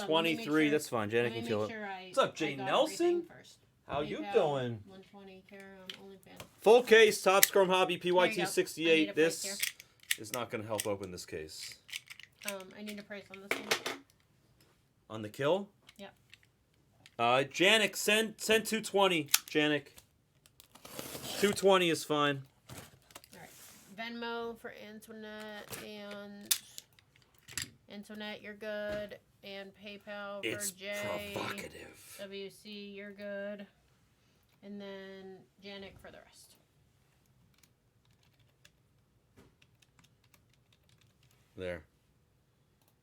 23. That's fine. Janet can kill it. What's up, Jay Nelson? How you doing? 120 OnlyFans. Full case, Top Scrum Hobby, PYT68. This is not going to help open this case. I need a price on this one. On the kill? Yep. Janik, send 220, Janik. 220 is fine. Alright. Venmo for Antoinette and Antoinette, you're good. And PayPal for It's Jay. provocative. WC, you're good. And then Janik for the rest. There.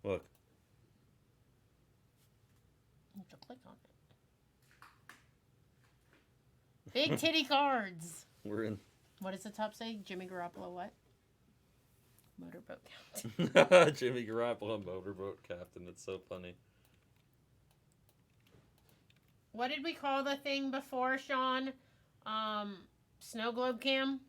Look. You have to click on it. Big titty cards. We're in. What does the top say? Jimmy Garoppolo what? Motorboat captain. Jimmy Garoppolo, motorboat captain. That's so funny. What did we call the thing before, Sean? Snow globe cam?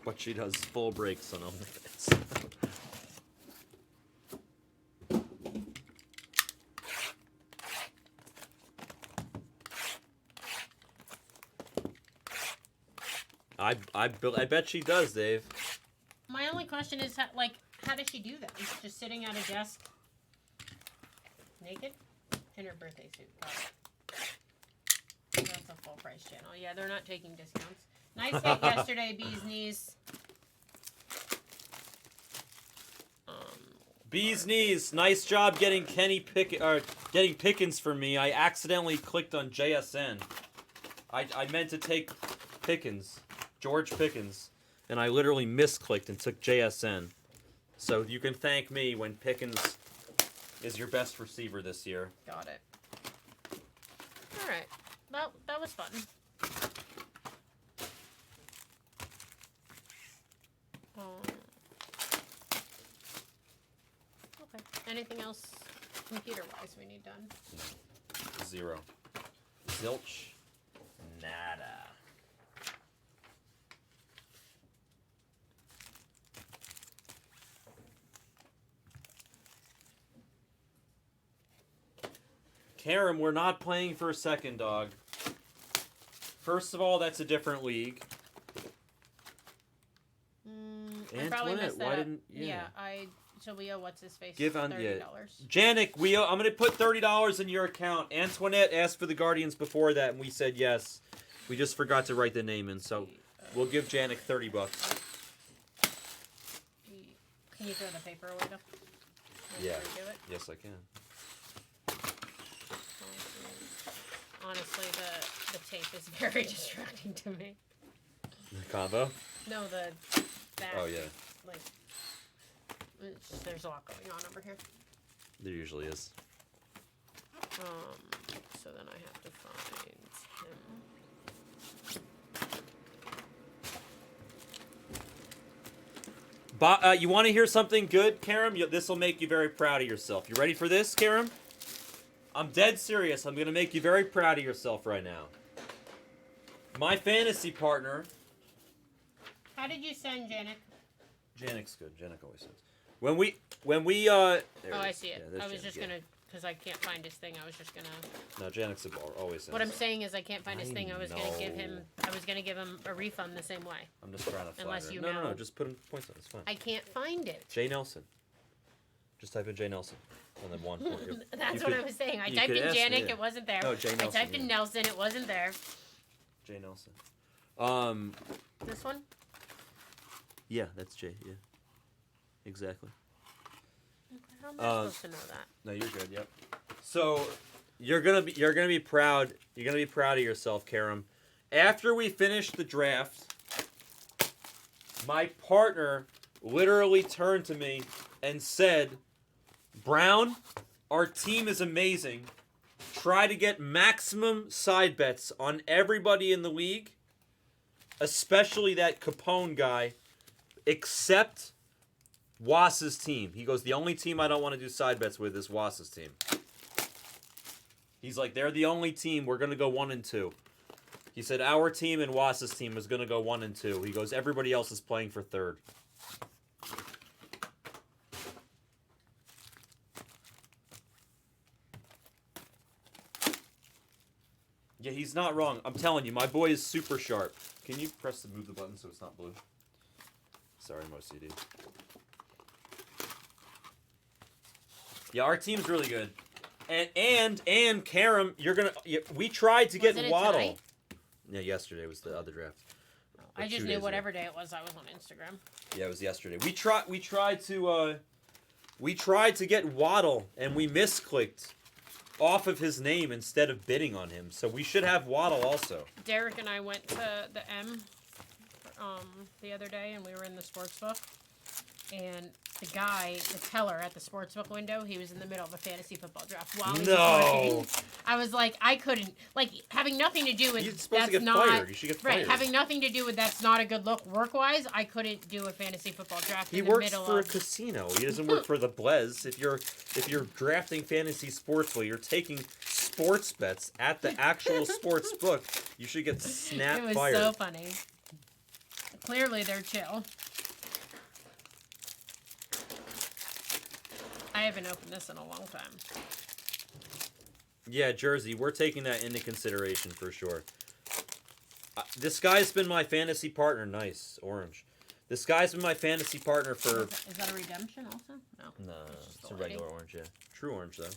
But she does full breaks on OnlyFans. I bet she does, Dave. My only question is, how does she do that? Is she just sitting at a desk naked? In her birthday suit. That's a full price channel. Yeah, they're not taking discounts. Nice hit yesterday, Bee's Knees. Bee's Knees, nice job getting getting Pickens for me. I accidentally clicked on JSN. I meant to take Pickens, George Pickens, and I literally misclicked and took JSN. So you can thank me when Pickens is your best receiver this year. Got it. All right, that was fun. Okay. Anything else computer-wise we need done? Zero. Zilch. Nada. Karam, we're not playing for a second, dog. First of all, that's a different league. I probably messed that why up. didn't... So we owe what's-his-face Give on, $30. Janik, I'm going to put $30 in your account. Antoinette asked for the Guardians before that, and we said yes. We just forgot to write the name in, so we'll give Janik $30. Can you throw the paper away, though? Yeah. Yes, I can. Honestly, the tape is very distracting to me. The combo? No, the back. Oh, yeah. There's a lot going on over here. There usually is. So then I have to find him. You want to hear something good, Karam? This will make you very proud of yourself. You ready for this, Karam? I'm dead serious. I'm going to make you very proud of yourself right now. My fantasy partner... How did you send Janik? Janik's good. Janik always sends. When we I see it. I was just gonna, because I can't find his thing. I was just gonna. No, Janik's a ball. Always sends. What I'm saying is, I can't find his thing. I was gonna give him a refund the same way. I'm just trying to find Unless it. you No, know. just put points on it. It's fine. I can't find it. Jay Nelson. Just type in Jay Nelson. And then one. That's what I was saying. I typed in Janik, it wasn't there. Oh, Jay Nelson. I typed in Nelson, it wasn't there. Jay Nelson. This one? Yeah, that's Jay. Yeah. Exactly. How am I supposed to know that? No, you're good. Yep. So, you're gonna be proud. You're gonna be proud of yourself, Karam. After we finished the draft, my partner literally turned to me and said, "Brown, our team is amazing. try to get maximum side bets on everybody in the league, especially that Capone guy, except Wass's team. He goes, the only team I don't want to do side bets with is Wass's team. He's like, they're the only team. We're going to go 1-2. He said our team and Wass's team is going to go 1-2. He goes, everybody else is playing for third. Yeah, he's not wrong. I'm telling you, my boy is super sharp. Can you move the button so it's not blue? Sorry, I'm OCD. Yeah, our team's really good. And Karam, we tried to get Waddle. Tonight? Yeah, yesterday was the other draft. I just knew whatever day it was. I was on Instagram. Yeah, it was yesterday. We tried to get Waddle, and we misclicked off of his name instead of bidding on him. So we should have Waddle also. Derek and I went to the M the other day, and we were in the sports book. And the guy, the teller at the sportsbook window, he was in the middle of a fantasy football draft while he was working. I was like, I couldn't, like, having nothing to do with You're supposed that's to get not fired. You should get fired. right. Having nothing to do with that's not a good look work-wise. I couldn't do a fantasy football draft. He in the works middle for of... a casino. He doesn't work for the Blez. If you're drafting fantasy sports, well, you're taking sports bets at the actual sports book. You should get fired. It was so funny. Clearly, they're chill. I haven't opened this in a long time. Yeah, Jersey, we're taking that into consideration for sure. This guy's been my fantasy partner. Nice, orange. This guy's been my fantasy partner for... Is that a redemption also? No. No, it's a regular orange, yeah. True orange, though.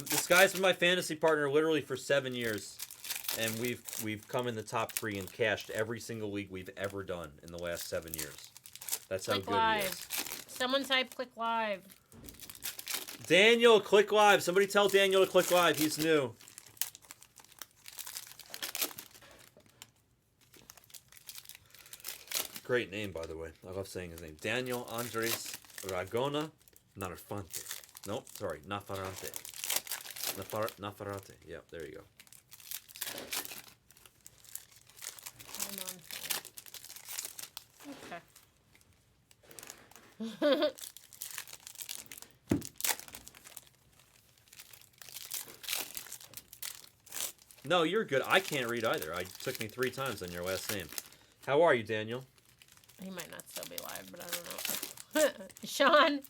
This guy's been my fantasy partner literally for 7 years. And we've come in the top 3 and cashed every single league we've ever done in the last 7 years. That's how Click good live. he is. Someone type click live. Daniel, click live. Somebody tell Daniel to click live. He's new. Great name, by the way. I love saying his name. Daniel Andres Ragona Narfante. Nope, sorry, Nafarante. Nafarante. Yeah, there you go. Okay. No, you're good. I can't read either. It took me 3 times on your last name. How are you, Daniel? He might not still be live, but I don't know. Sean,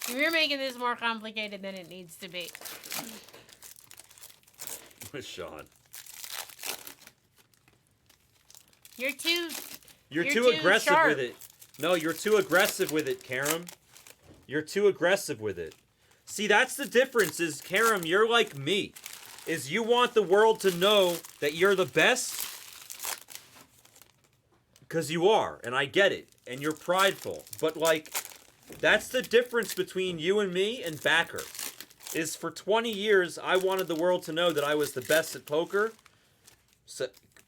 you're making this more complicated than it needs to be. With Sean. You're too aggressive sharp. with it. No, you're too aggressive with it, Karam. You're too aggressive with it. See, that's the difference is, Karam, you're like me. Is you want the world to know that you're the best? Because you are, and I get it. And you're prideful. But, like, that's the difference between you and me and Backer. Is for 20 years, I wanted the world to know that I was the best at poker.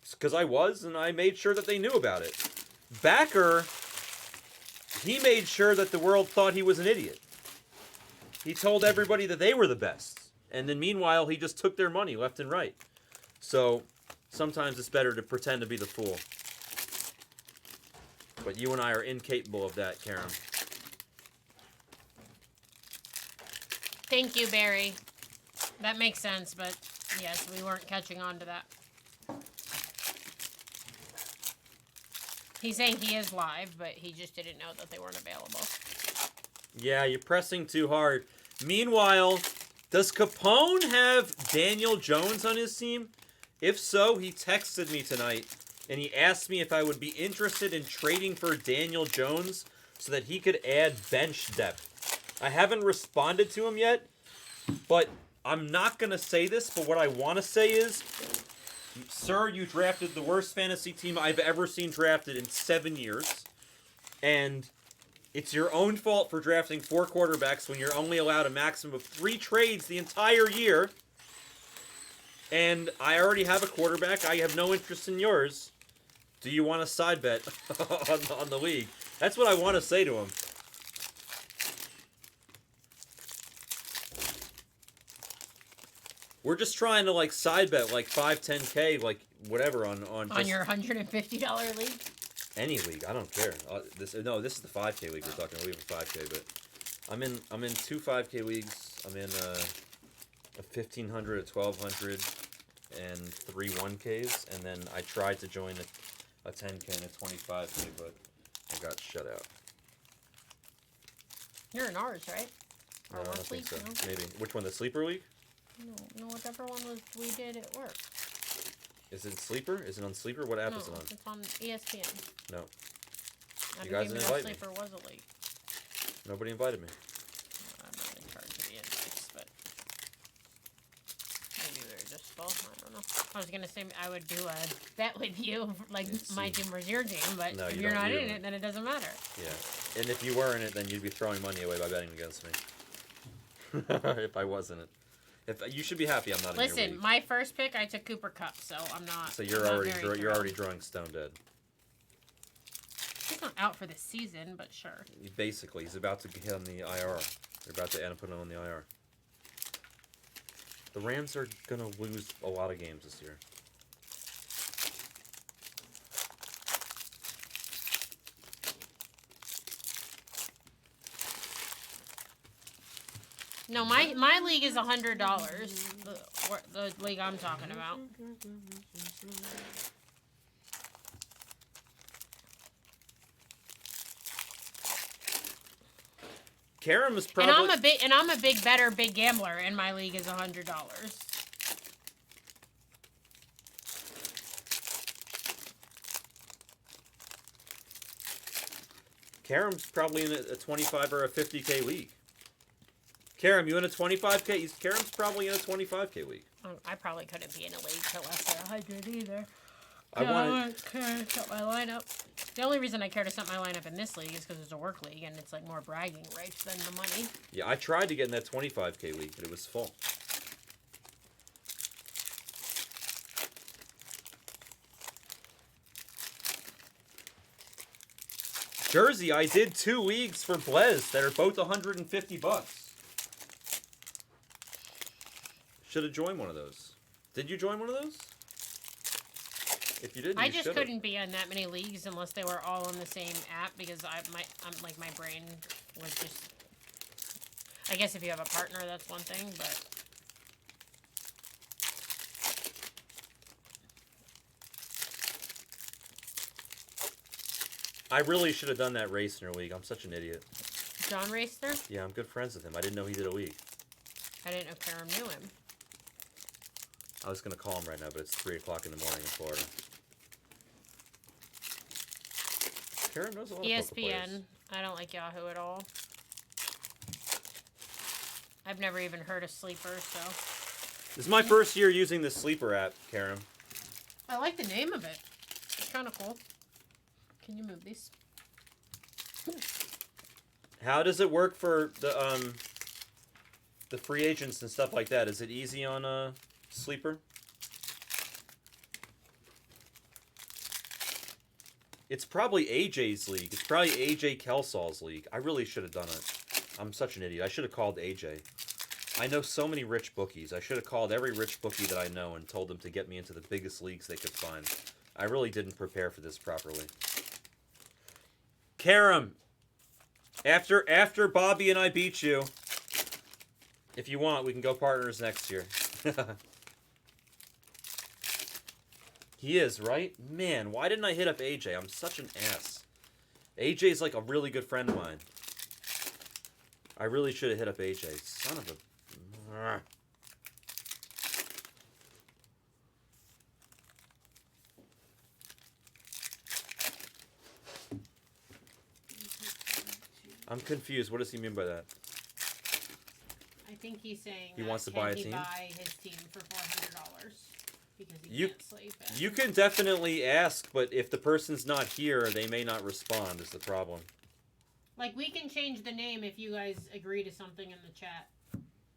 Because I was, and I made sure that they knew about it. Backer, he made sure that the world thought he was an idiot. He told everybody that they were the best. And then meanwhile, he just took their money left and right. So, sometimes it's better to pretend to be the fool. But you and I are incapable of that, Karam. Thank you, Barry. That makes sense, but yes, we weren't catching on to that. He's saying he is live, but he just didn't know that they weren't available. Yeah, you're pressing too hard. Meanwhile, does Capone have Daniel Jones on his team? If so, he texted me tonight, and he asked me if I would be interested in trading for Daniel Jones so that he could add bench depth. I haven't responded to him yet, but I'm not going to say this, but what I want to say is, sir, you drafted the worst fantasy team I've ever seen drafted in 7 years, and it's your own fault for drafting 4 quarterbacks when you're only allowed a maximum of 3 trades the entire year. And I already have a quarterback. I have no interest in yours. Do you want a side bet on the league? That's what I want to say to him. We're just trying to like side bet like 5, 10K, like whatever on just your $150 league. any league. I don't care. This is the 5K league we're talking about. We have a 5K, but I'm in 2 5K leagues. I'm in a 1500, a 1200, and 3 1Ks, and then I tried to join a 10K and a 25K, but I got shut out. You're in ours, right? No, Or I don't work think league? so. No? Maybe. Which one? The sleeper league? No, whatever one was we did at work. Is it sleeper? Is it on sleeper? What app No, is it on? it's on ESPN. No. I You didn't guys even didn't know invite me. Sleeper was a league. Nobody invited me. I'm not in charge of the invites, but maybe they're just full. I don't know. I was gonna say I would do a bet with you, like Let's my see. team versus your team, but No, if you you're don't not need in it. it, then it doesn't matter. Yeah. And if you were in it, then you'd be throwing money away by betting against me. If I wasn't it. You should be happy I'm not in your Listen, league. my first pick I took Cooper Cup, so I'm not. So you're I'm not already very you're thrilled. already drawing stone dead. He's not out for the season, but sure. Basically, he's about to get on the IR. They're about to put him on the IR. The Rams are gonna lose a lot of games this year. No, my league is $100. The league I'm talking about. Karam is probably. And I'm a big better, big gambler, and my league is $100. Karam's probably in a 25 or a 50K league. Karam, you in a 25K? Karam's probably in a 25K league. I probably couldn't be in a league for less than 100 either. I wanted. don't care to set my lineup. The only reason I care to set my lineup in this league is because it's a work league and it's like more bragging rights than the money. Yeah, I tried to get in that 25K league, but it was full. Jersey, I did 2 leagues for Blez that are both $150. Should have joined one of those. Did you join one of those? If you didn't, I you just should've. couldn't be in that many leagues unless they were all on the same app because I'm like my brain was just. I guess if you have a partner, that's one thing, but. I really should have done that race in your league. I'm such an idiot. John Racer? Yeah, I'm good friends with him. I didn't know he did a league. I didn't know Karam knew him. I was gonna call him right now, but it's 3 o'clock in the morning in Florida. Karam knows a lot of poker players. ESPN. I don't like Yahoo at all. I've never even heard of Sleeper, so. This is my first year using the Sleeper app, Karam. I like the name of it. It's kind of cool. Can you move these? How does it work for the free agents and stuff like that? Is it easy on Sleeper? It's probably AJ's league. It's probably AJ Kelsall's league. I really should have done it. I'm such an idiot. I should have called AJ. I know so many rich bookies. I should have called every rich bookie that I know and told them to get me into the biggest leagues they could find. I really didn't prepare for this properly. Karam, after Bobby and I beat you, if you want, we can go partners next year. He is, right? Man, why didn't I hit up AJ? I'm such an ass. AJ's like a really good friend of mine. I really should have hit up AJ. Son of a... I'm confused. What does he mean by that? I think he's saying He wants to buy a team? buy his team for $400 because he You- can't sleep. You can definitely ask, but if the person's not here, they may not respond, is the problem. Like, we can change the name if you guys agree to something in the chat.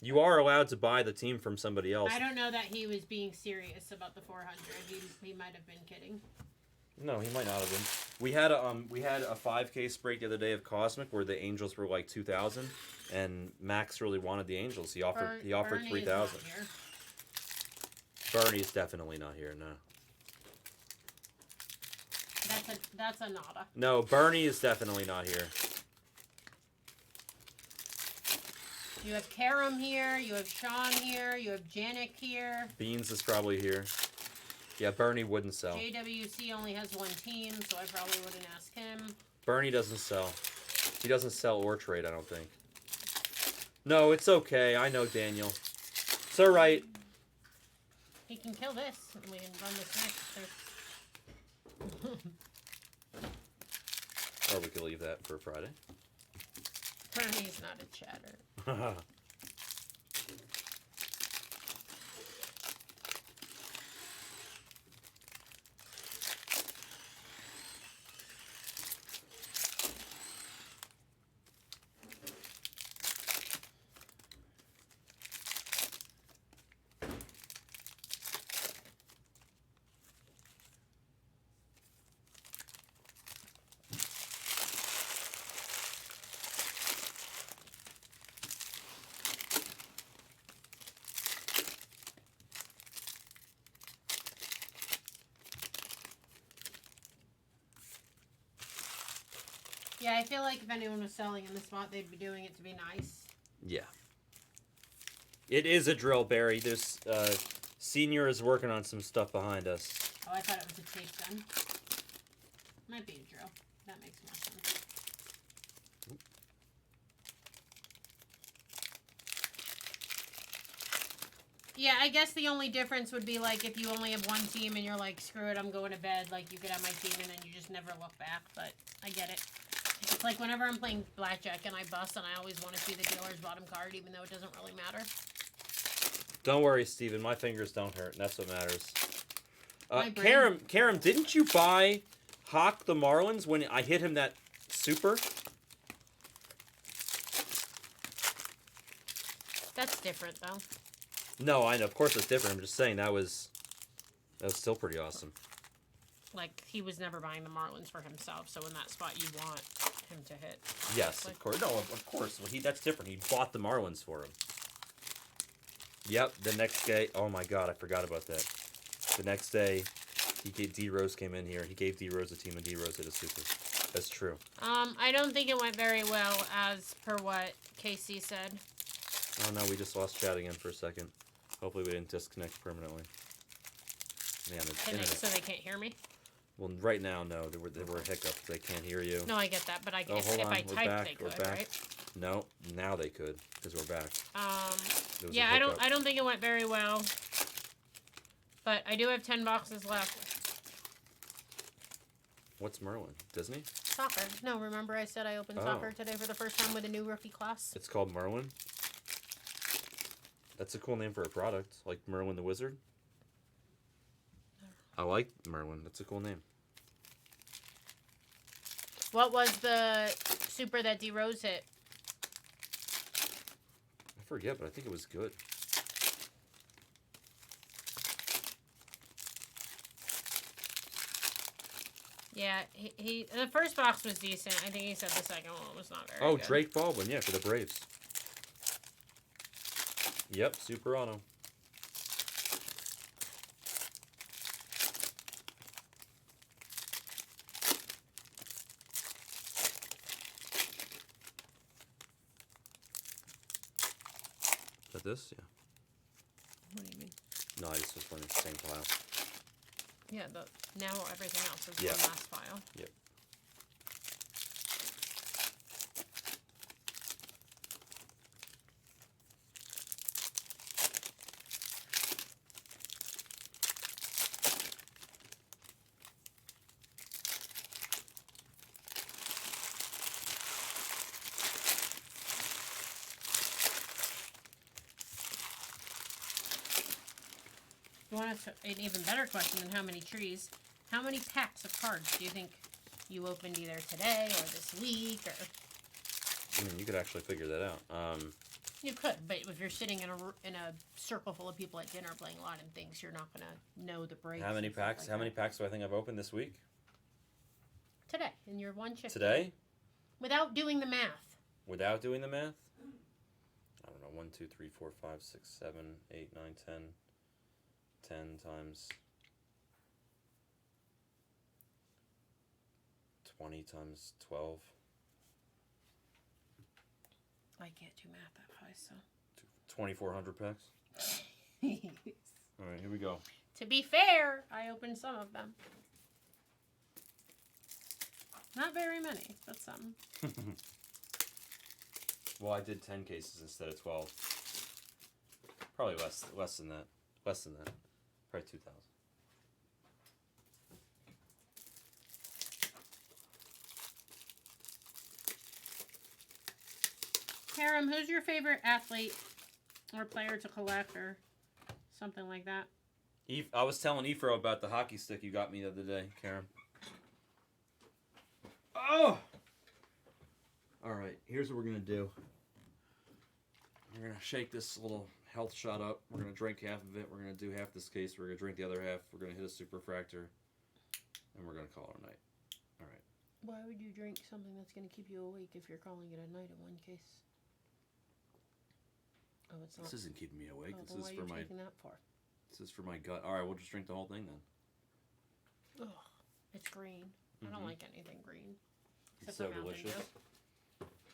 You are allowed to buy the team from somebody else. I don't know that he was being serious about the 400. He might have been kidding. No, he might not have been. We had a 5K break the other day of Cosmic where the Angels were like 2,000, and Max really wanted the Angels. He offered Bernie is 3,000. not here. Bernie's definitely not here. No. That's a nada. No, Bernie is definitely not here. You have Karam here. You have Sean here. You have Janik here. Beans is probably here. Yeah, Bernie wouldn't sell. JWC only has one team, so I probably wouldn't ask him. Bernie doesn't sell. He doesn't sell or trade, I don't think. No, it's okay. I know Daniel. It's all right. He can kill this, and we can run this next. Or we could leave that for Friday. Bernie's not a chatter. Yeah, I feel like if anyone was selling in the spot, they'd be doing it to be nice. Yeah. It is a drill, Barry. There's Senior is working on some stuff behind us. Oh, I thought it was a tape gun. Might be a drill. That makes more sense. Yeah, I guess the only difference would be like if you only have one team and you're like, screw it, I'm going to bed. Like you could have my team and then you just never look back. But I get it. It's like whenever I'm playing blackjack and I bust and I always want to see the dealer's bottom card, even though it doesn't really matter. Don't worry, Steven. My fingers don't hurt, and that's what matters. My brain- Karam, didn't you buy Hawk the Marlins when I hit him that super? That's different though. No, I know. Of course it's different. I'm just saying that was still pretty awesome. Like he was never buying the Marlins for himself, so in that spot you want him to hit. Yes, of course. No, of course. Well, that's different. He bought the Marlins for him. Yep. The next day. Oh my God, I forgot about that. The next day, D Rose came in here. He gave D Rose a team, and D Rose hit a super. That's true. I don't think it went very well, as per what Casey said. Oh no, we just lost chat again for a second. Hopefully we didn't disconnect permanently. Man, So they can't hear me? Well, right now, no. There were hiccups. They can't hear you. No, I get that, but Oh, hold if on. I We're typed, back. they We're could, back. right? No, now they could because we're back. There was a Yeah, hiccup. I don't think it went very well. But I do have 10 boxes left. What's Merlin? Disney? Soccer. No, remember I said I opened Oh. soccer today for the first time with a new rookie class? It's called Merlin. That's a cool name for a product, like Merlin the Wizard. I like Merlin. That's a cool name. What was the super that D Rose hit? I forget, but I think it was good. Yeah, he the first box was decent. I think he said the second one was not very Oh, good. Drake Baldwin, yeah, for the Braves. Yep, Super Auto. Is that this? Yeah. What do you mean? No, I just was running the same file. Yeah, now everything else is Yeah. one last file. Yep. You want an even better question than how many trees? How many packs of cards do you think you opened either today or this week? Or I mean, you could actually figure that out. you could, but if you're sitting in a circle full of people at dinner playing a lot of things, you're not gonna know the breaks. How many and stuff packs? like How many that. packs do I think I've opened this week? Today in your one shift? Today? Without doing the math. Without doing the math? I don't know. 1, 2, 3, 4, 5, 6, 7, 8, 9, 10. 10 times 20 times 12. I can't do math that high, so. 2,400 packs. All right, here we go. To be fair, I opened some of them. Not very many, but some. Well, I did 10 cases instead of 12. Probably less than that. Less than that. Probably 2,000. Karam, who's your favorite athlete or player to collect or something like that? I was telling Efro about the hockey stick you got me the other day, Karen. Oh! Alright, here's what we're going to do. We're going to shake this little health shot up. We're going to drink half of it. We're going to do half this case. We're going to drink the other half. We're going to hit a superfractor. And we're going to call it a night. Alright. Why would you drink something that's going to keep you awake if you're calling it a night in one case? Oh, it's not. This isn't keeping me awake. Oh, This then is why for are you my taking that for? This is for my gut. Alright, we'll just drink the whole thing then. Ugh, it's green. I don't like anything green. It's Except so for Mountain delicious.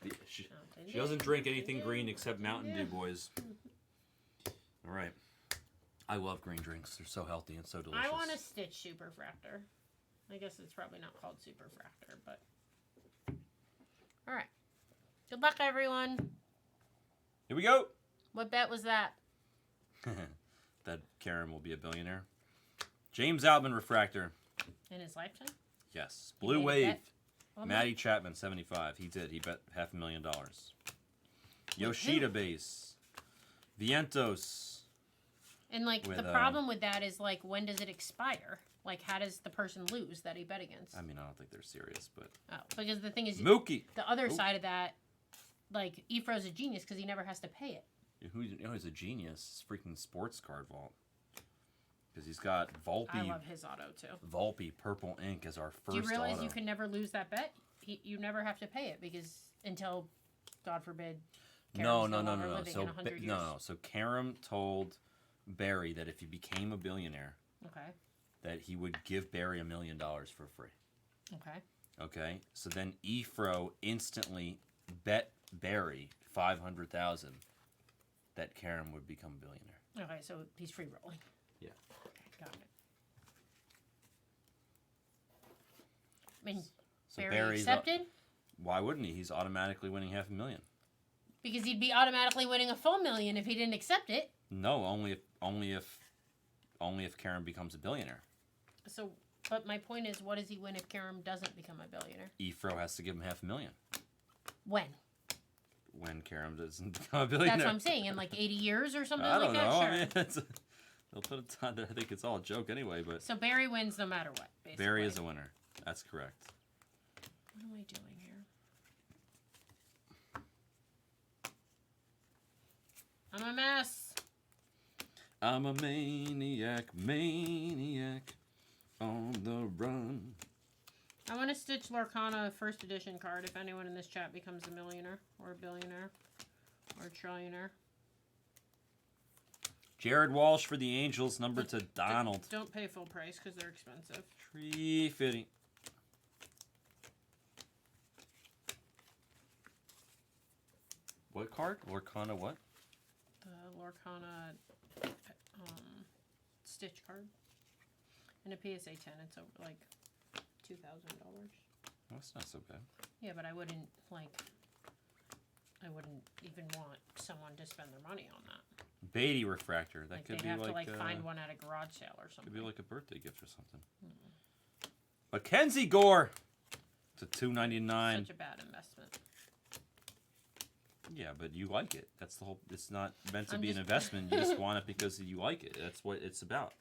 Dew. She Mountain doesn't Dew. drink anything green except Mountain Dew, Yeah. boys. Alright. I love green drinks. They're so healthy and so delicious. I want a Stitch Superfractor. I guess it's probably not called Superfractor, but... Alright. Good luck, everyone. Here we go! What bet was that? That Karen will be a billionaire. James Outman refractor. In his lifetime? Yes. He Blue made a Wave. bet? Well, Matty Chapman, 75. He did. He bet $500,000. Yoshida base. Vientos. And, like, with, the problem with that is, like, when does it expire? Like, how does the person lose that he bet against? I mean, I don't think they're serious, but... Oh, because the thing is, Mookie. the other Ooh. side of that, like, Efro's a genius because he never has to pay it. Who's a genius? Freaking sports card vault. Because he's got Volpe. I love his auto, too. Volpe Purple Ink as our first Do you realize auto. you can never lose that bet? You never have to pay it because until, God forbid, No. Karam's longer living So in 100 years. no. So Karam told Barry that if he became a billionaire, Okay. that he would give Barry $1 million for free. Okay. Okay. So then Efro instantly bet Barry $500,000 that Karam would become a billionaire. Okay, so he's free rolling. Yeah. Okay, got it. I mean, So Barry Barry's accepted why wouldn't he? He's automatically winning $500,000. because he'd be automatically winning a full million if he didn't accept it. No, only if Karam becomes a billionaire. So, but my point is, what does he win if Karam doesn't become a billionaire? Efro has to give him $500,000 When? when Karam doesn't become a billionaire. That's what I'm saying. In like 80 years or something I like don't that? know. Sure. I mean, they'll put a ton there. I think it's all a joke anyway, but So Barry wins no matter what, basically. Barry is a winner. That's correct. What am I doing here? I'm a mess. I'm a maniac on the run. I want to Stitch Lorcana first edition card if anyone in this chat becomes a millionaire or a billionaire or a trillionaire. Jared Walsh for the Angels, number to Donald. Don't pay full price because they're expensive. Tree fitting. What card? Lorcana what? The Lorcana Stitch card. And a PSA 10, it's over like $2,000. That's not so bad. Yeah, but I wouldn't even want someone to spend their money on that. Beatty refractor. That Like could they'd be have like to find one at a garage sale or something. could be like a birthday gift or something. Mackenzie Gore. It's a $2.99. Such a bad investment. Yeah, but you like it. That's the whole. It's not meant to I'm be an just- investment. You just want it because you like it. That's what it's about.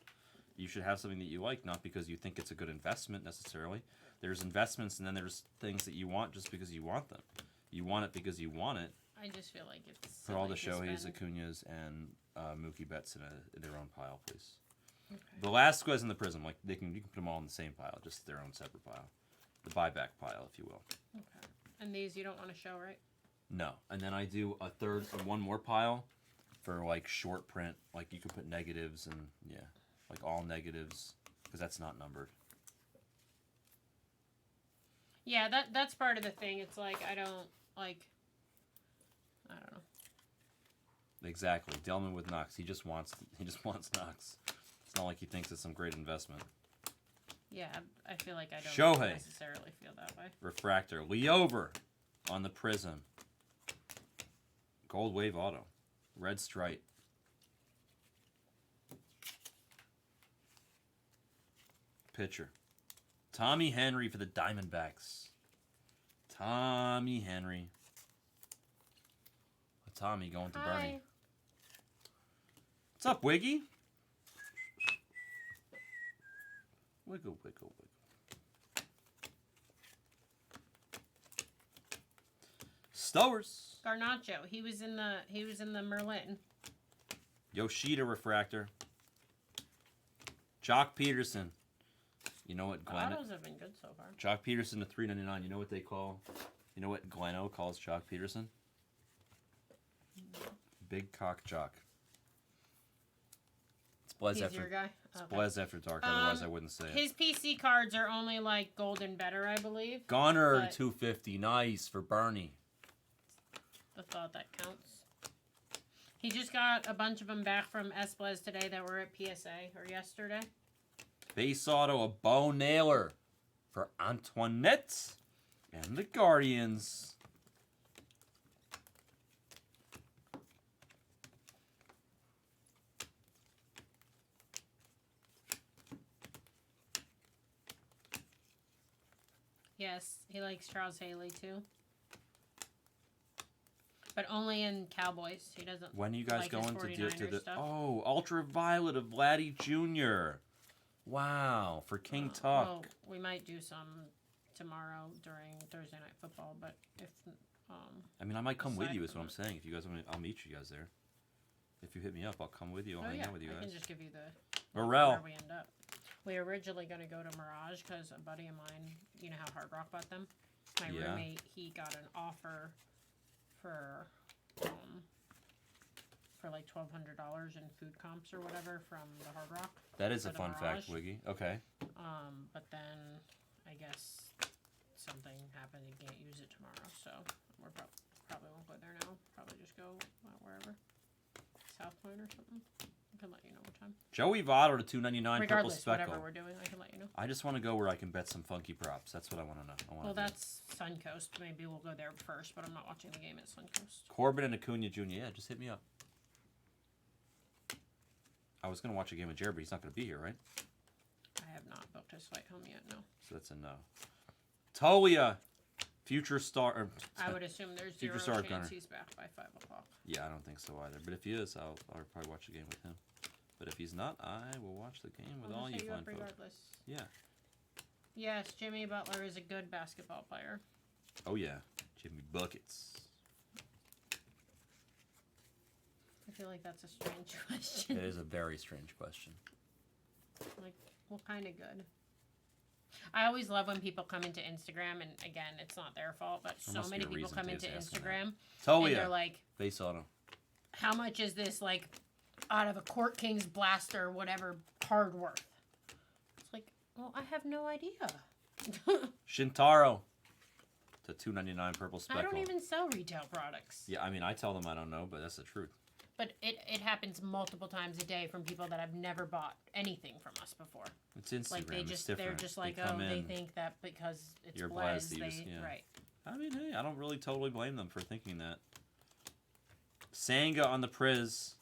You should have something that you like, not because you think it's a good investment necessarily. There's investments, and then there's things that you want just because you want them. You want it because you want it. I just feel like it's Put all the silly to Shoheis, spend. Acuñas, and Mookie Betts in their own pile, please. Okay. Velasquez and the Prism, like you can put them all in the same pile, just their own separate pile, the buyback pile, if you will. Okay. And these you don't want to show, right? No, and then I do one more pile for like short print, like you can put negatives and yeah, like all negatives, because that's not numbered. Yeah, that's part of the thing. It's like I don't know. Exactly. Delman with Knox. He just wants Knox. It's not like he thinks it's some great investment. Yeah, I feel like I don't Shohei. necessarily feel that way. Refractor. Leover on the Prism. Gold Wave Auto. Red Stripe. Pitcher. Tommy Henry for the Diamondbacks. Tommy Henry. Tommy going to Bernie. What's up, Wiggy? Wiggle, wiggle, wiggle. Stowers. Garnacho. He was in the Merlin. Yoshida Refractor. Jock Peterson. You know what The Glenn? autos have been good so far. Jock Peterson to $3.99. You know what they call? You know what Gleno calls Jock Peterson? Big cock Jock. It's Blez He's after. your guy. It's Okay. Blez after dark. Otherwise, I wouldn't say it. His PC cards are only like gold and better, I believe. Gunner but- 250. Nice for Bernie. The thought that counts. He just got a bunch of them back from Esplez today that were at PSA or yesterday. Base auto, a Bo Naylor for Antoinette and the Guardians. Yes, he likes Charles Haley too. But only in Cowboys. He doesn't. When are you guys like his going to do 49er the stuff. Oh, Ultraviolet of Vladdy Jr. Wow, for King Tuck. Well, we might do some tomorrow during Thursday Night Football, but if I mean, I might come with aside you. Is from what I'm saying. If you guys want, I'll meet you guys there. If you hit me up, I'll come with you. I'll hang out with you I guys. can just give you the Morel. where we end up. We were originally going to go to Mirage because a buddy of mine, you know how Hard Rock bought them. My Yeah. roommate, he got an offer for like $1,200 in food comps or whatever from the Hard Rock. That is a for the fun fact, Mirage. Wiggy. Okay. But then I guess something happened. He can't use it tomorrow, so we're probably won't go there now. Probably just go wherever, South Point or something. I can let you know what time. Joey Votto to $2.99 purple Regardless, speckle. whatever we're doing, I can let you know. I just want to go where I can bet some funky props. That's what I want to know. Well, that's Suncoast. Maybe we'll go there first, but I'm not watching the game at Suncoast. Corbin and Acuna Jr. Yeah, just hit me up. I was going to watch a game with Jared, but he's not going to be here, right? I have not booked his flight home yet, no. So that's a no. Tolia, future star. I would assume there's Future zero Star chance Gunner. he's back by 5 o'clock. Yeah, I don't think so either. But if he is, I'll probably watch the game with him. But if he's not, I will watch the game with all you hit fine up folks. regardless. Yeah. Yes, Jimmy Butler is a good basketball player. Oh, yeah. Jimmy Buckets. I feel like that's a strange question. It is a very strange question. Like, what kind of good? I always love when people come into Instagram, and again, it's not their fault, but There so must many be a people reason come Dave's into asking Instagram, and Tolia, they're like, base auto. how much is this, like, out of a Court King's blaster, whatever, card worth? It's like, well, I have no idea. Shintaro to $2.99 purple speckle. I don't even sell retail products. Yeah, I mean, I tell them I don't know, but that's the truth. But it happens multiple times a day from people that have never bought anything from us before. It's Instagram. Like, It's different. they're just like, come they in, think that because it's You're Blaze, Blaz, they, yeah. right. I mean, hey, I don't really totally blame them for thinking that. Sanga on the Priz.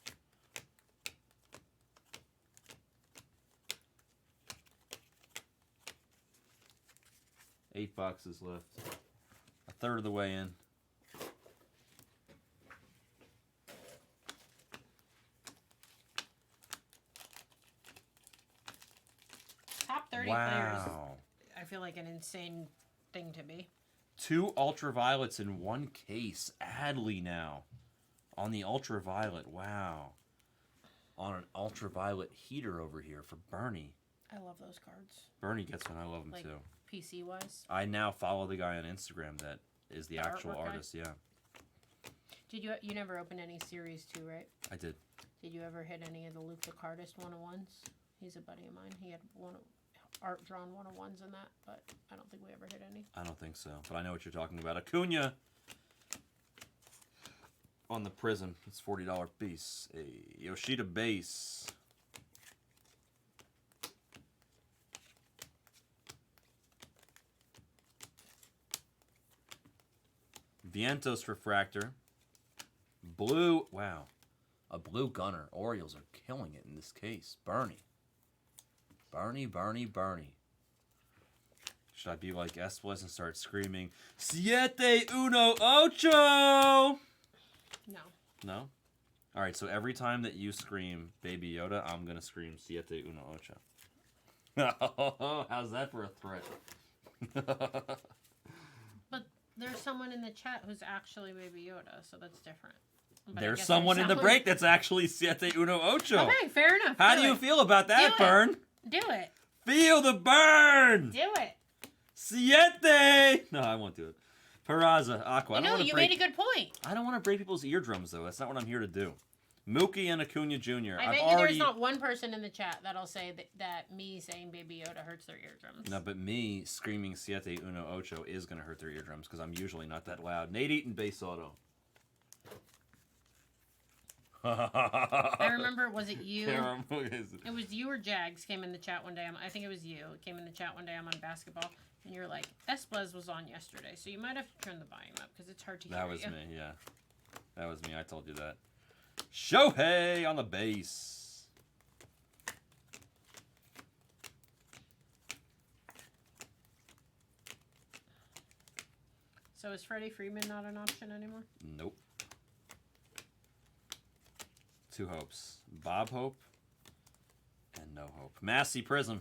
$8 boxes left. A third of the way in. Top 30 players, Wow. I feel like an insane thing to be. 2 ultraviolets in one case. Adley now. On the ultraviolet. Wow. On an ultraviolet heater over here for Bernie. I love those cards. Bernie gets one. I love him Like, too. PC wise. I now follow the guy on Instagram that is the The actual artwork guy? artist. Yeah, Did you never opened any series 2, right? I did. Did you ever hit any of the Luke the Cardist 101s? He's a buddy of mine. He had art drawn 101s in that, but I don't think we ever hit any. I don't think so, but I know what you're talking about. Acuna on the Prism. It's $40 piece. A Yoshida base. Vientos refractor. Blue. Wow. A blue gunner. Orioles are killing it in this case. Bernie. Bernie. Should I be like Espless and start screaming, Siete Uno Ocho? No. No? Alright, so every time that you scream Baby Yoda, I'm going to scream Siete Uno Ocho. How's that for a threat? But there's someone in the chat who's actually Baby Yoda, so that's different. But There's someone in the break that's actually Siete Uno Ocho. Okay, fair enough. How do you feel about that, Burn? Do it. Feel the burn! Do it. Siete! No, I won't do it. Peraza, Aqua. You made a good point. I don't want to break people's eardrums, though. That's not what I'm here to do. Mookie and Acuna Jr. I bet you there's not one person in the chat that'll say that me saying Baby Yoda hurts their eardrums. No, but me screaming Siete Uno Ocho is going to hurt their eardrums because I'm usually not that loud. Nate Eaton, base auto. I remember, was it you? It was you or Jags came in the chat one day. I think it was you. It came in the chat one day. I'm on basketball. And you're like, Esplez was on yesterday, so you might have to turn the volume up because it's hard to hear you. That was me, yeah. That was me. I told you that. Shohei on the base. So is Freddie Freeman not an option anymore? Nope. Two hopes. Bob Hope and no hope. Massey Prism.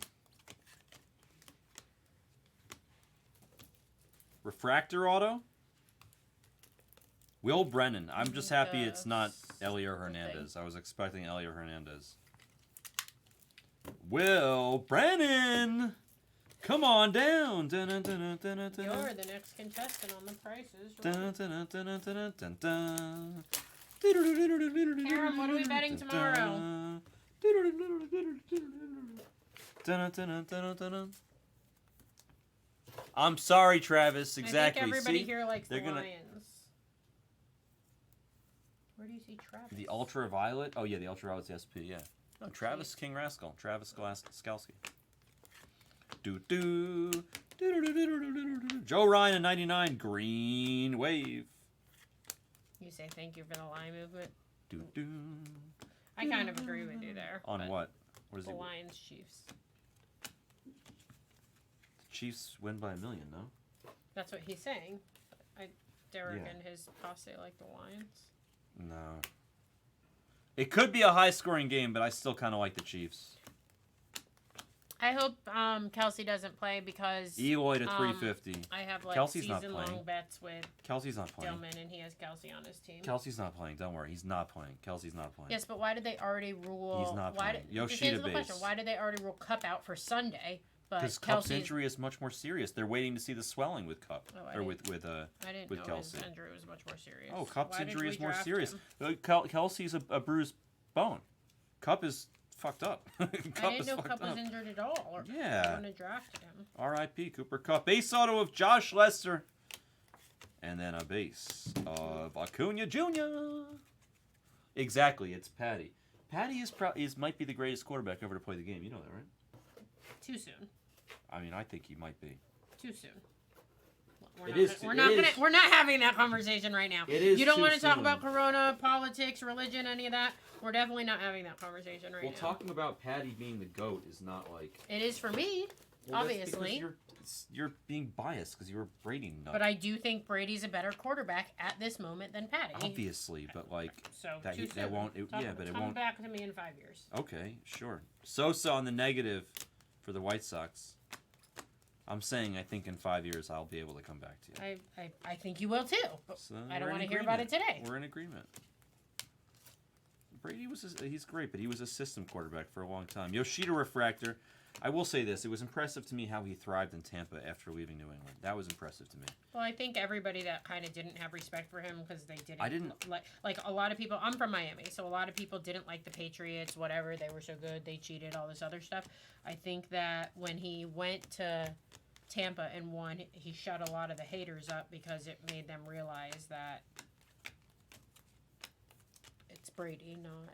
Refractor auto. Will Brennan. I'm just happy it's not Elio Hernandez. I was expecting Elio Hernandez. Will Brennan. Come on down. You're the next contestant on the prices. Karen, what are we betting tomorrow? I'm sorry, Travis. Exactly. I think everybody See? here likes the gonna... Lions. Where do you see Travis? The Ultraviolet? Oh, yeah, the Ultraviolet's the SP, yeah. Oh, Travis King Rascal. Travis Skalski. Joe Ryan in 99. Green Wave. You say thank you for the line movement? I kind of agree with you there. On what? What is the Lions Chiefs. The Chiefs win by 1 million, no? That's what he's saying. Derek and his posse like the Lions. No. It could be a high-scoring game, but I still kind of like the Chiefs. I hope Kelsey doesn't play because Eloy to 350. I have like Kelsey's not season-long playing. bets with Kelsey's not playing. Dillman, and he has Kelsey on his team. Kelsey's not playing. Don't worry, he's not playing. Kelsey's not playing. Yes, but why did they already rule? He's not playing. Yoshida base. Question. Why did they already rule Cup out for Sunday? Because Cup's injury is much more serious. They're waiting to see the swelling with Cup with I didn't know Kelsey. His injury was much more serious. Oh, Cup's injury is more serious. Kelsey's a bruised bone. Cup is fucked up. I didn't know Cup was injured at all. Yeah. I wouldn't have drafted him. R.I.P. Cooper Kupp. Base auto of Josh Lester. And then a base of Acuna Jr. Exactly, it's Patty. Patty might be the greatest quarterback ever to play the game. You know that, right? Too soon. I mean, I think he might be. Too soon. We're not having that conversation right now. You don't want to talk about Corona, politics, religion, any of that. We're definitely not having that conversation right now. Well, talking about Patty being the GOAT is not like... It is for me, obviously. You're being biased because you're a Brady nut. But I do think Brady's a better quarterback at this moment than Patty. Obviously, but like... So, that won't... It won't... back to me in 5 years. Okay, sure. Sosa on the negative for the White Sox. I'm saying I think in 5 years I'll be able to come back to you. I think you will too, but so I don't want to hear about it today. We're in agreement. Brady he's great, but he was a system quarterback for a long time. Yoshida refractor. I will say this: it was impressive to me how he thrived in Tampa after leaving New England. That was impressive to me. Well, I think everybody that kind of didn't have respect for him because they didn't. I didn't like a lot of people. I'm from Miami, so a lot of people didn't like the Patriots. Whatever, they were so good, they cheated, all this other stuff. I think that when he went to Tampa and won, he shut a lot of the haters up because it made them realize that it's Brady, not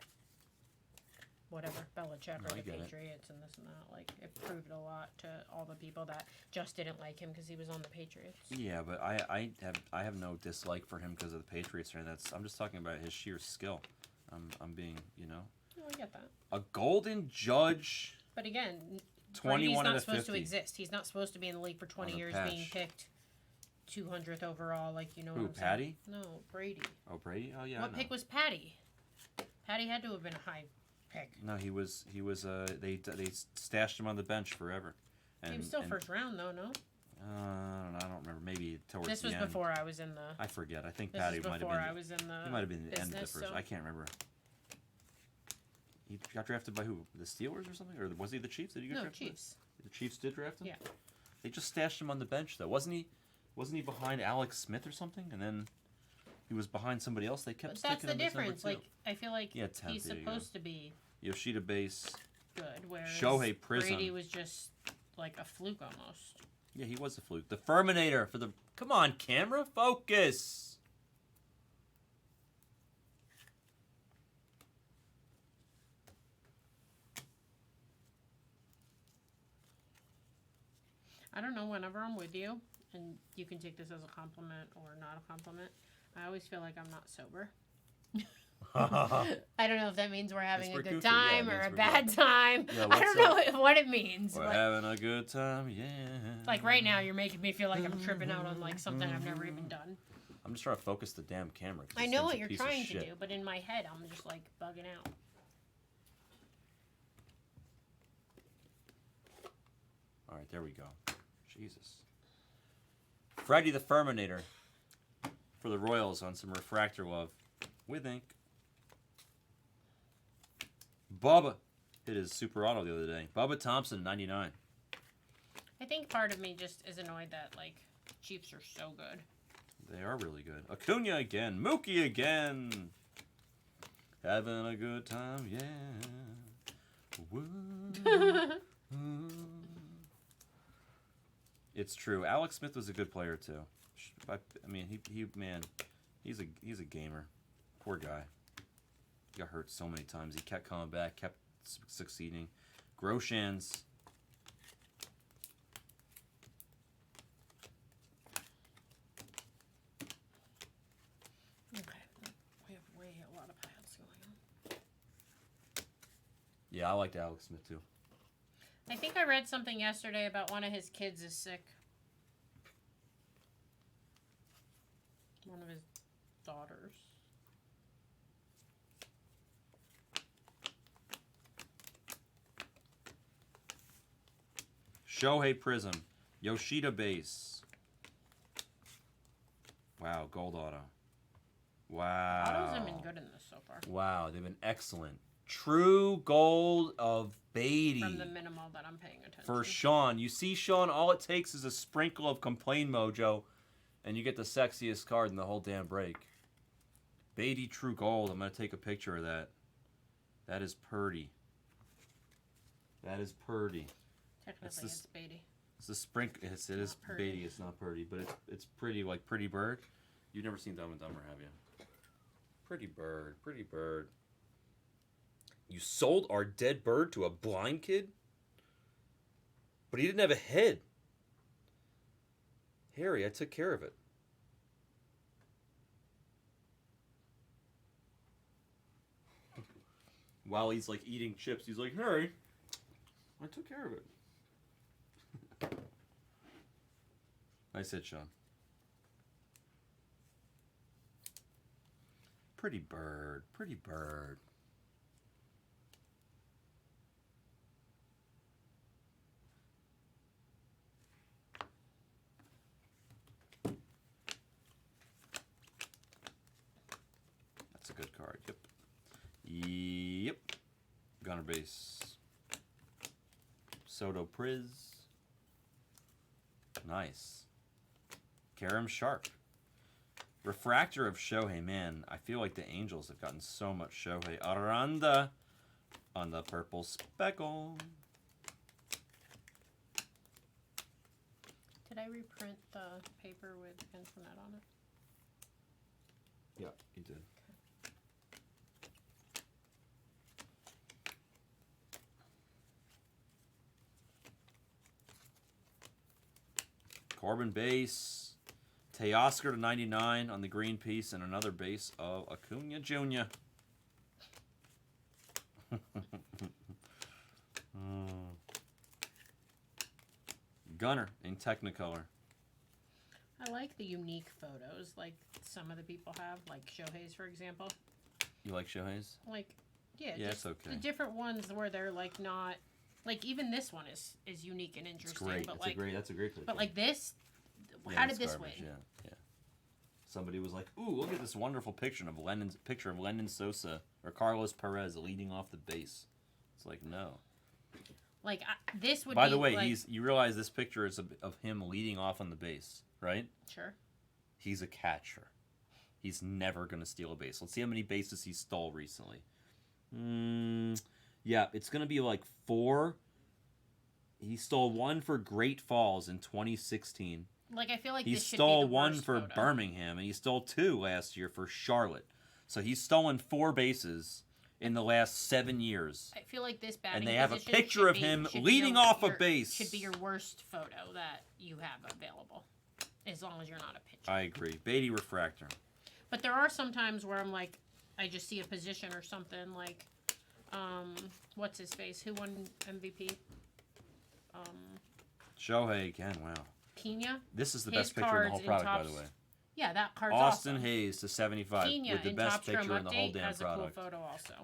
whatever, Belichick or the Patriots and this and that. Like, it proved a lot to all the people that just didn't like him because he was on the Patriots. Yeah, but I have no dislike for him because of the Patriots. And I'm just talking about his sheer skill. I'm being, Oh, I get that. a Golden Judge. But again, 21 Brady's out not of supposed 50. to exist. He's not supposed to be in the league for 20 years patch. being picked 200th overall, like, Who, what I'm Patty? saying? No, Brady. Oh, Brady? Oh, yeah. What pick was Patty? Patty had to have been a high pick. No, he was. They stashed him on the bench forever. And, He was still first round, though, no? I don't remember. Maybe towards This the was end. before I was in the. I forget. I think This Patty was might have before been. I was in the. He might have been the end of the business, first. so- I can't remember. He got drafted by who? The Steelers or something? Or was he the Chiefs? Did he get No, drafted? Chiefs. The Chiefs did draft him? Yeah. They just stashed him on the bench though. Wasn't he behind Alex Smith or something? And then he was behind somebody else. They kept But that's sticking the him as number difference. two. Like, I feel like Yeah, 10th, he's there you go. supposed to be Yoshida Base. good, whereas Shohei Prism. Brady was just like a fluke almost. Yeah, he was a fluke. The Ferminator for the. Come on, camera, focus. I don't know, whenever I'm with you, and you can take this as a compliment or not a compliment, I always feel like I'm not sober. I don't know if that means we're having we're a good goofy. Yeah, it time or means a we're bad time. Yeah, I don't know what it means. We're But, having a good time, yeah. like right now, you're making me feel like I'm tripping out on like something I've never even done. I'm just trying to focus the damn camera. 'cause I this know thing's what a you're piece of trying to shit. do, but in my head, I'm just like bugging out. All right, there we go. Jesus. Freddy the Ferminator for the Royals on some refractor love with ink. Bubba hit his super auto the other day. Bubba Thompson, 99. I think part of me just is annoyed that like Chiefs are so good. They are really good. Acuna again. Mookie again. Having a good time, yeah. Woo. It's true. Alex Smith was a good player too. I mean, he's a gamer. Poor guy. He got hurt so many times. He kept coming back, kept succeeding. Groshans. Okay, we have a lot of piles going on. Yeah, I liked Alex Smith too. I think I read something yesterday about one of his kids is sick. One of his daughters. Shohei Prism. Yoshida Base. Wow, gold auto. Wow. Autos have been good in this so far. Wow, they've been excellent. True gold of Beatty. From the minimal that I'm paying attention. For Sean. You see, Sean, all it takes is a sprinkle of complain mojo, and you get the sexiest card in the whole damn break. Beatty True Gold. I'm going to take a picture of that. That is purdy. That is purdy. Technically, it's Beatty. It's the sprinkle. It is not purdy. Beatty. It's not purdy, but it's pretty, like Pretty Bird. You've never seen Dumb and Dumber, have you? Pretty Bird. Pretty Bird. You sold our dead bird to a blind kid? But he didn't have a head. Harry, I took care of it. While he's like eating chips, he's like, Harry, I took care of it. Nice hit, Sean. Pretty bird. Pretty bird. That's a good card. Yep. Yep. Gunner base. Soto Priz. Nice. Karam Sharp. Refractor of Shohei. Man, I feel like the Angels have gotten so much Shohei. Aranda on the purple speckle. Did I reprint the paper with Antoinette on it? Yeah, you did. Corbin base. Teoscar to 99 on the green piece, and another base of Acuna Jr. Gunner in Technicolor. I like the unique photos, like some of the people have, like Shohei's, for example. You like Shohei's? Like, yeah, Yeah, just it's okay. the different ones where they're like not, like even this one is unique and It's interesting. great. But It's like, that's a great picture. but like this, Yeah, how it's did this garbage, win? Yeah. Somebody was like, "Ooh, look at this wonderful picture of Lennon Sosa or Carlos Perez leading off the base." It's like, no. Like this would. By be the way, like, you realize this picture is of him leading off on the base, right? sure. He's a catcher. He's never gonna steal a base. Let's see how many bases he stole recently. Yeah, it's gonna be like 4. He stole 1 for Great Falls in 2016. Like I feel like He this should stole be the 1 worst for photo. Birmingham, and he stole 2 last year for Charlotte. So he's stolen 4 bases in the last 7 years. I feel like this batting And they have a position picture should of be- him should be leading your- off a your- base. Should be your worst photo that you have available, as long as you're not a pitcher. I agree. Beatty Refractor. But there are some times where I'm like, I just see a position or something like, what's his face? Who won MVP? Shohei again, wow. Pena? This is the His best picture in the whole cards in product, by the Tops- way. Yeah, that card's Austin awesome. Hayes to 75 Pena with the in best Topps Chrome picture in the whole Update damn has product. a cool photo also.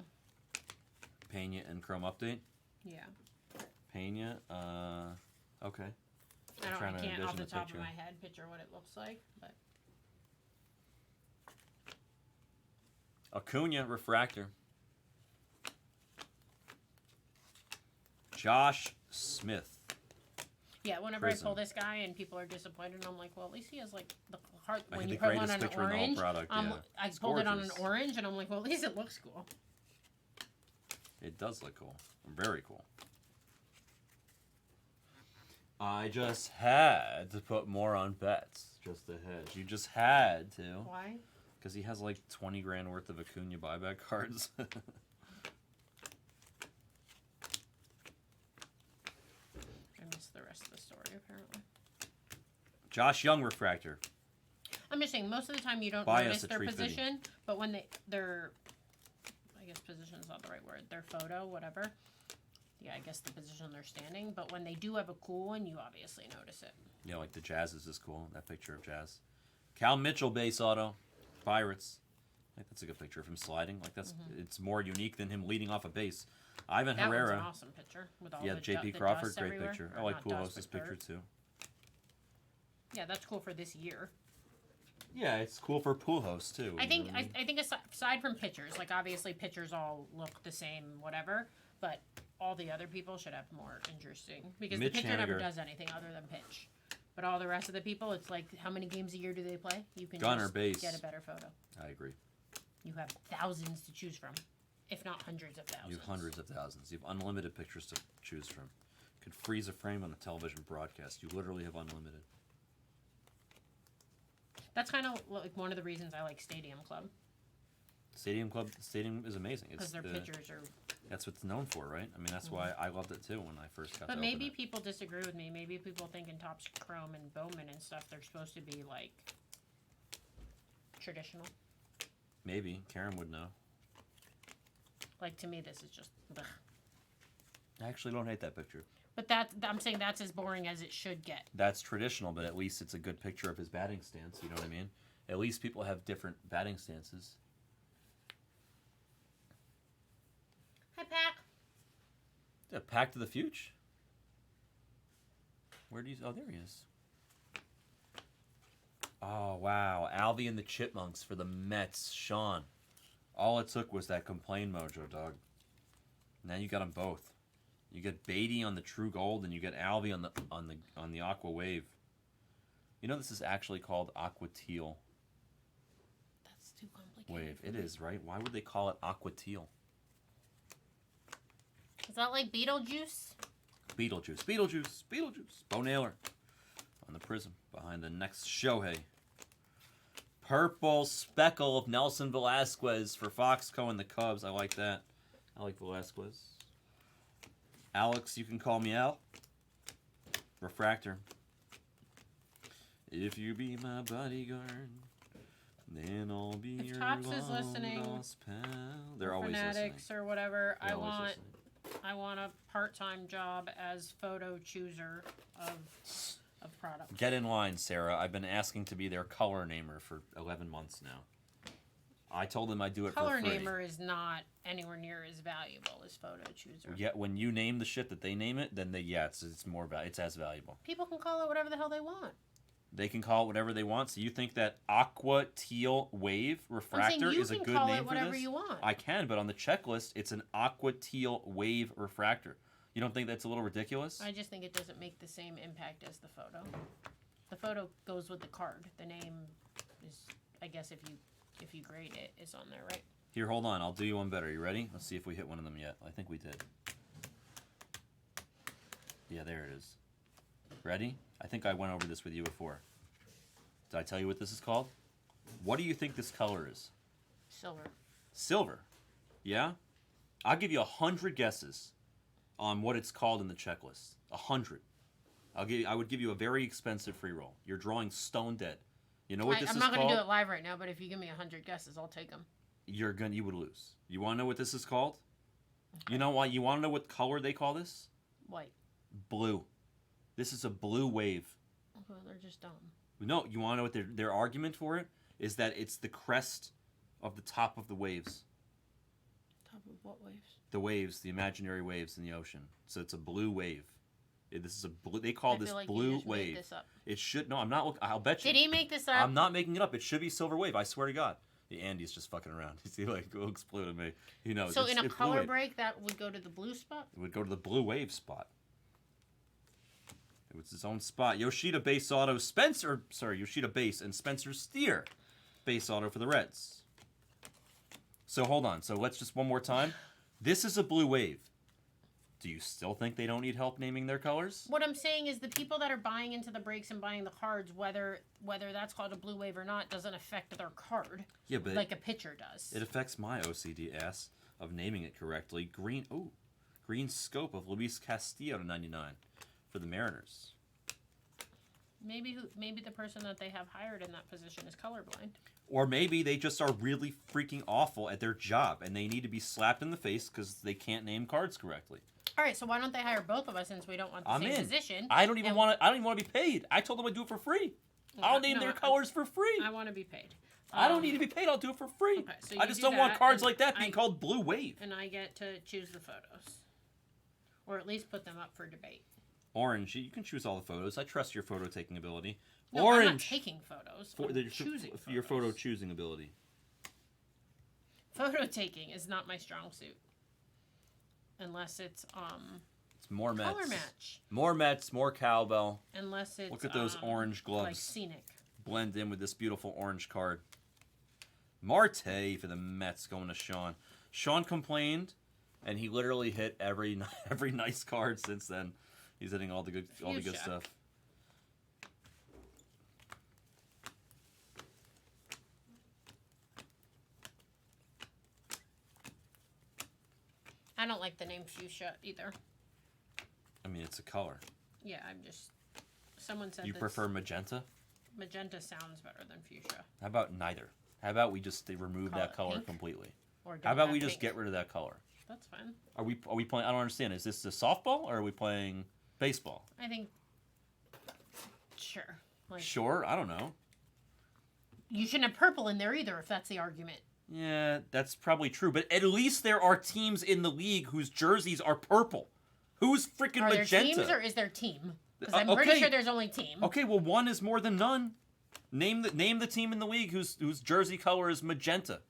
Pena and Chrome Update. Yeah. Pena, okay. I trying to can't off envision the the top picture. of my head picture what it looks like, but Acuna Refractor. Josh Smith. yeah, whenever Prism. I pull this guy and people are disappointed, I'm like, well, at least he has like the heart. I When think you the put one greatest on an picture in the whole orange, product, yeah. I It's pulled it on an gorgeous. orange, and I'm like, well, at least it looks cool. It does look cool. Very cool. I just had to put more on bets. Just a hedge. You just had to. Why? Because he has like 20 grand worth of Acuna buyback cards. I missed the rest of the story apparently. Josh Young Refractor. I'm just saying, most of the time you don't Buy us notice a their tree fitting. position, but when their, I guess position's not the right word, their photo, whatever. Yeah, I guess the position they're standing, but when they do have a cool one, you obviously notice it. Yeah, like the Jazz's is cool. That picture of Jazz. Cal Mitchell base auto. Pirates. Like that's a good picture of him sliding. Like that's it's more unique than him leading off a base. Ivan That Herrera. one's an awesome picture with all Yeah, the JP the Crawford, dust great everywhere. picture. Or I like not dust, Pujol's but picture dirt. too. Yeah, that's cool for this year. Yeah, it's cool for Pujols too. I you think know what I mean? I think aside from pitchers, like obviously pitchers all look the same, whatever. But all the other people should have more interesting because Mitch the pitcher never Haniger. does anything other than pitch. But all the rest of the people, it's like how many games a year do they play? You can Gunner just base. get a better photo. I agree. You have thousands to choose from, if not hundreds of thousands. You have hundreds of thousands. You have unlimited pictures to choose from. You could freeze a frame on a television broadcast. You literally have unlimited. That's kind of like one of the reasons I like Stadium Club Stadium is amazing. because their pitchers are. That's what it's known for, right? I mean, that's why I loved it too when I first got. But to maybe open it. people disagree with me. Maybe people think in Topps Chrome and Bowman and stuff, they're supposed to be like traditional. Maybe Karen would know. Like to me, this is just. Ugh. I actually don't hate that picture. But I'm saying that's as boring as it should get. That's traditional, but at least it's a good picture of his batting stance. You know what I mean? At least people have different batting stances. Hi, Pack. Yeah, Pack to the Future. Where do you? Oh, there he is. Oh wow, Alvy and the Chipmunks for the Mets. Sean, all it took was that complain mojo, dog. Now you got them both. You get Beatty on the True Gold, and you get Alvy on the Aqua Wave. You know this is actually called Aqua Teal That's too complicated. Wave. It is, right? Why would they call it Aqua Teal? Is that like Beetlejuice? Beetlejuice, Beetlejuice, Beetlejuice. Bo Naylor on the prism behind the next Shohei. Purple speckle of Nelson Velasquez for Foxco and the Cubs. I like that. I like Velasquez. Alex, you can call me Al. Refractor. If you be my bodyguard, then I'll be If your Tops is long listening, lost pal. They're always Fanatics listening. or whatever, They're I always want listening. I want a part-time job as photo chooser of products. Get in line, Sarah. I've been asking to be their color namer for 11 months now. I told them I'd do it Color for free. namer is not anywhere near as valuable as photo chooser. Yet when you name the shit that they name it, then it's more it's as valuable. People can call it whatever the hell they want. They can call it whatever they want. So you think that Aqua Teal Wave Refractor is a good You can call name it for whatever this? you want. I can, but on the checklist, it's an Aqua Teal Wave Refractor. You don't think that's a little ridiculous? I just think it doesn't make the same impact as the photo. The photo goes with the card. The name is, I guess, if you grade it, is on there, right? Here, hold on. I'll do you one better. You ready? Let's see if we hit one of them yet. I think we did. Yeah, there it is. Ready? I think I went over this with you before. Did I tell you what this is called? What do you think this color is? Silver. Silver. Yeah? I'll give you 100 guesses on what it's called in the checklist. 100. I would give you a very expensive free roll. You're drawing stone dead. You know what this is I'm called? not going to do it live right now, but if you give me 100 guesses, I'll take them. You would lose. You want to know what this is called? Okay. You know why? You want to know what color they call this? White. Blue. This is a blue wave. Okay, they're just dumb. No, you want to know what their argument for it is? That it's the crest of the top of the waves. Top of what waves? The waves, the imaginary waves in the ocean. So it's a blue wave. This is a blue. They call this like blue you just wave. Made this up. It should. No, I'm not. I'll bet you. Did he make this up? I'm not making it up. It should be silver wave. I swear to God. The Andy's just fucking around. He will explode at me. He knows. So in a it's color blue wave. break, that would go to the blue spot. It would go to the blue wave spot. It was his own spot. Yoshida base auto. Yoshida base and Spencer Steer base auto for the Reds. So hold on. So let's just one more time. This is a blue wave. Do you still think they don't need help naming their colors? What I'm saying is the people that are buying into the breaks and buying the cards, whether that's called a blue wave or not, doesn't affect their card. Yeah, but like a pitcher does. It affects my OCD ass of naming it correctly. Green scope of Luis Castillo to 99 for the Mariners. Maybe the person that they have hired in that position is colorblind. Or maybe they just are really freaking awful at their job and they need to be slapped in the face because they can't name cards correctly. All right, so why don't they hire both of us since we don't want the same position? I don't even want to be paid. I told them I'd do it for free. I'll name their colors for free. I want to be paid. I don't need to be paid. I'll do it for free. Okay, so I just don't want cards like that being called Blue Wave. And I get to choose the photos, or at least put them up for debate. Orange, you can choose all the photos. I trust your photo taking ability. No, Orange. I'm not taking photos. I'm choosing photos. Your photo choosing ability. Photo taking is not my strong suit, unless it's It's more Mets. color match. More Mets, more cowbell. Unless it's look at those orange gloves. like scenic. Blend in with this beautiful orange card. Marte for the Mets going to Sean. Sean complained, and he literally hit every nice card since then. He's hitting all the good stuff. I don't like the name fuchsia either. I mean, it's a color. Yeah, I'm just. Someone said You prefer magenta? Magenta sounds better than fuchsia. How about neither? How about we just remove Call that it color pink? completely? Or How about we just get rid of that color? That's fine. Are we playing? I don't understand. Is this a softball or are we playing baseball? I think. Sure. Like, Sure, I don't know. you shouldn't have purple in there either, if that's the argument. Yeah, that's probably true. But at least there are teams in the league whose jerseys are purple. Who's freaking Are there magenta? teams or is there team? Because I'm okay. pretty sure there's only team. Okay, well, one is more than none. Name the team in the league whose jersey color is magenta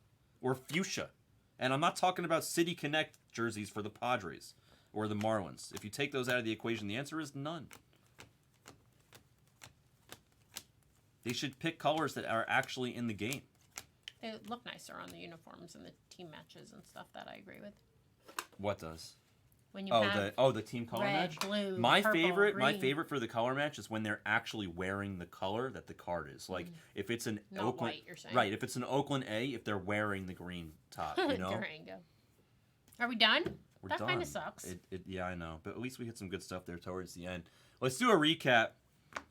or fuchsia. And I'm not talking about City Connect jerseys for the Padres. or the Marlins. If you take those out of the equation, the answer is none. They should pick colors that are actually in the game. They look nicer on the uniforms and the team matches and stuff. That I agree with. What does? When you have the team color red, match. blue, My purple, favorite green. for the color match is when they're actually wearing the color that the card is. Like if it's an Not Oakland, white, you're saying. right? If it's an Oakland A, if they're wearing the green top, you know. Durango. Are we done? We're that done. kind of sucks. Yeah, I know, but at least we hit some good stuff there towards the end. Let's do a recap.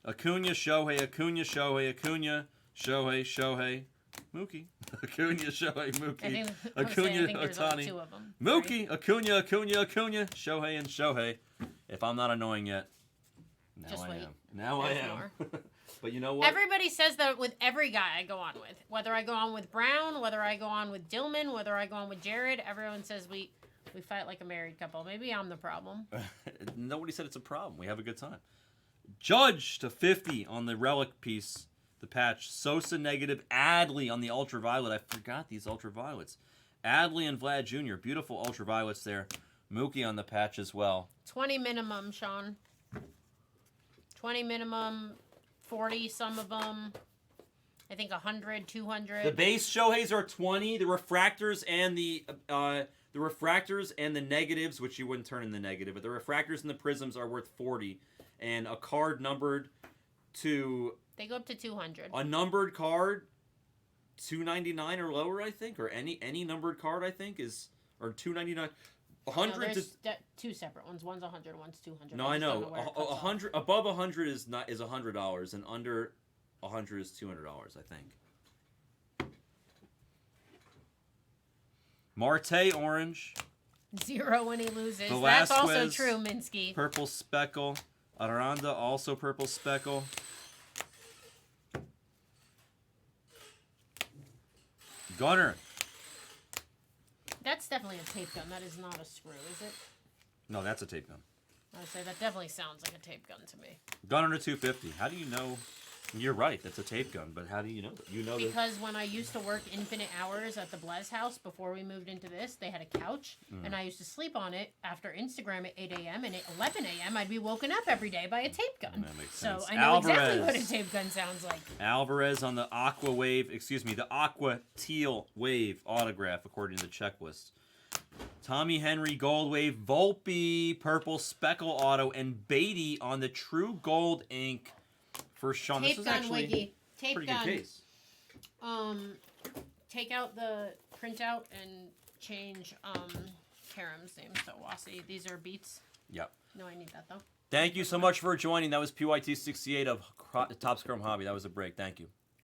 Acuna, Shohei, Acuna, Shohei, Acuna, Shohei, Shohei, Mookie, Acuna, Shohei, Mookie, Acuna, Ohtani, Mookie, Acuna, Acuna, Acuna, Shohei, and Shohei. If I'm not annoying yet, now Just I wait. am. Now I There's am. more. But you know what? Everybody says that with every guy I go on with. Whether I go on with Brown, whether I go on with Dillman, whether I go on with Jared, everyone says we fight like a married couple. Maybe I'm the problem. Nobody said it's a problem. We have a good time. Judge to 50 on the relic piece, the patch. Sosa negative. Adley on the ultraviolet. I forgot these ultraviolets. Adley and Vlad Jr. Beautiful ultraviolets there. Mookie on the patch as well. 20 minimum, Sean. 20 minimum, 40 some of them. I think 100, 200. The base Shoheis are 20. The refractors and the negatives, which you wouldn't turn in the negative, but the refractors and the prisms are worth 40. And a card numbered to... They go up to 200. A numbered card, $299 or lower, I think, or any numbered card, I think, is... Or $299... 100 no, there's to... two separate ones. One's 100, one's 200. No, I know. 100 above 100 is $100, and under 100 is $200, I think. Marte orange. 0 when he loses. Velasquez, That's also true, Minsky. Purple speckle. Aranda also purple speckle. Gunner. That's definitely a tape gun. That is not a screw, is it? No, that's a tape gun. I would say that definitely sounds like a tape gun to me. Gunner to 250. How do you know? You're right. That's a tape gun, but how do you know that? You know because when I used to work infinite hours at the Blez house before we moved into this, they had a couch, and I used to sleep on it after Instagram at 8 a.m. and at 11 a.m. I'd be woken up every day by a tape gun. That makes sense. So I know exactly Alvarez. what a tape gun sounds like. Alvarez on the Aqua Wave, the Aqua Teal Wave autograph, according to the checklist. Tommy Henry Gold Wave, Volpe Purple Speckle Auto, and Beatty on the True Gold ink for Sean. Tape this is gun, actually Wiggy. Tape pretty gun. good case. Take out the printout and change Karam's name to Wasi. These are beats. Yep. No, I need that though. Thank you so much for joining. That was PYT68 of Topps Chrome Hobby. That was a break. Thank you.